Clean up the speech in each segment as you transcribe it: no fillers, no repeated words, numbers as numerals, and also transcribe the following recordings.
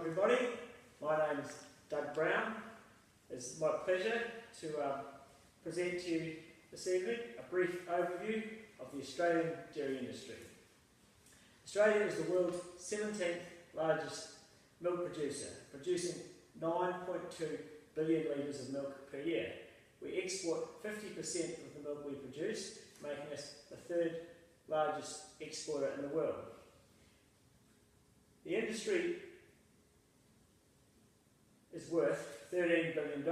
everybody. My name is Doug Brown. It's my pleasure to present to you this evening a brief overview of the Australian dairy industry. Australia is the world's 17th largest milk producer, producing 9.2 billion litres of milk per year. We export 50% of the milk we produce, making us the third largest exporter in the world. The industry is worth $13 billion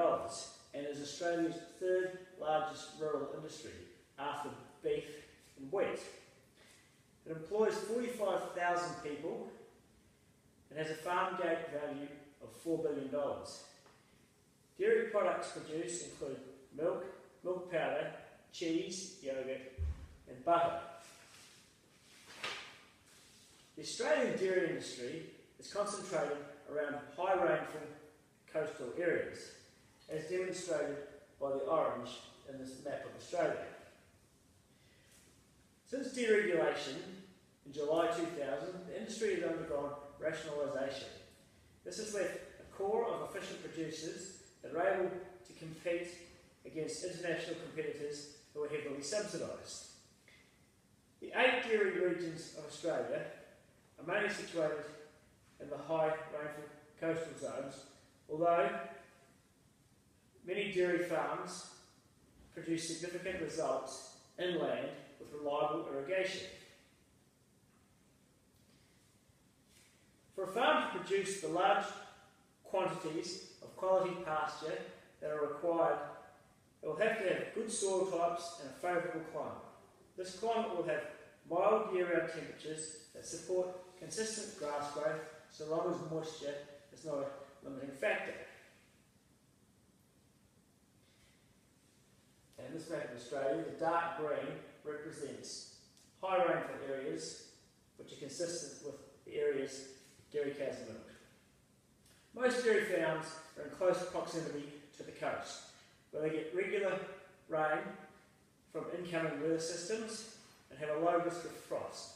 and is Australia's third largest rural industry after beef and wheat. It employs 45,000 people and has a farm gate value of $4 billion. Dairy products produced include milk, milk powder, cheese, yogurt and butter. The Australian dairy industry is concentrated around high rainfall coastal areas, as demonstrated by the orange in this map of Australia. Since deregulation in July 2000, the industry has undergone rationalisation. This has left a core of efficient producers that are able to compete against international competitors who are heavily subsidised. The 8 dairy regions of Australia are mainly situated in the high rainfall coastal zones, although many dairy farms produce significant results inland with reliable irrigation. For a farm to produce the large quantities of quality pasture that are required, it will have to have good soil types and a favourable climate. This climate will have mild year-round temperatures that support consistent grass growth so long as moisture is not a limiting factor. And this map of Australia, the dark green represents high rainfall areas which are consistent with the areas dairy cows are milked. Most dairy farms are in close proximity to the coast, where they get regular rain from incoming weather systems and have a low risk of frost.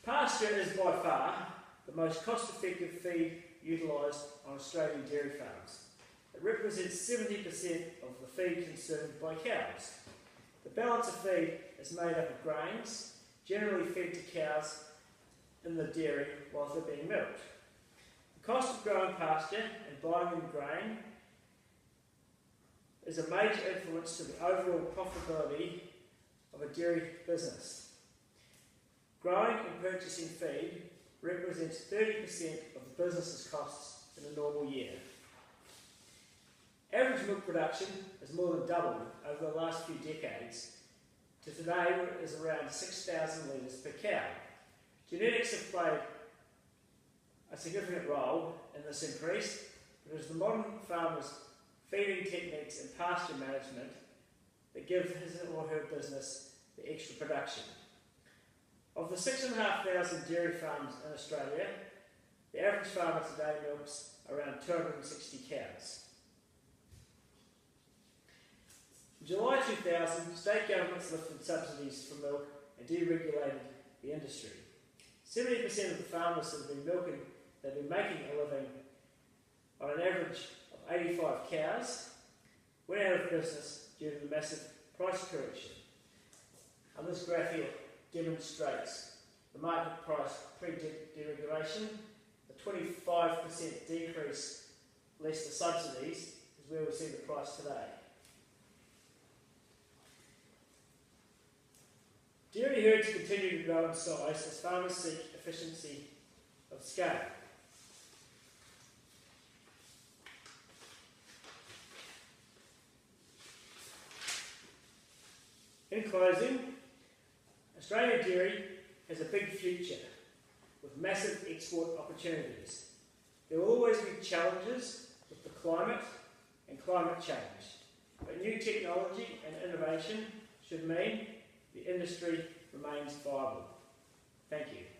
Pasture is by far the most cost-effective feed utilised on Australian dairy farms. It represents 70% of the feed consumed by cows. The balance of feed is made up of grains, generally fed to cows in the dairy whilst they're being milked. The cost of growing pasture and buying in grain is a major influence to the overall profitability of a dairy business. Growing and purchasing feed represents 30% of the business's costs in a normal year. Average milk production has more than doubled over the last few decades to today is around 6,000 litres per cow. Genetics have played a significant role in this increase because the modern farmer's feeding techniques and pasture management that give his or her business the extra production. Of the 6,500 dairy farms in Australia, the average farmer today milks around 260 cows. In July 2000, state governments lifted subsidies for milk and deregulated the industry. 70% of the farmers that have been making a living on an average of 85 cows went out of business due to the massive price correction. And this graph here demonstrates the market price pre-deregulation. The 25% decrease less the subsidies is where we see the price today. Dairy herds continue to grow in size as farmers seek efficiency of scale. In closing, Australian dairy has a big future with massive export opportunities. There will always be challenges with the climate and climate change, but new technology and innovation should mean the industry remains viable. Thank you.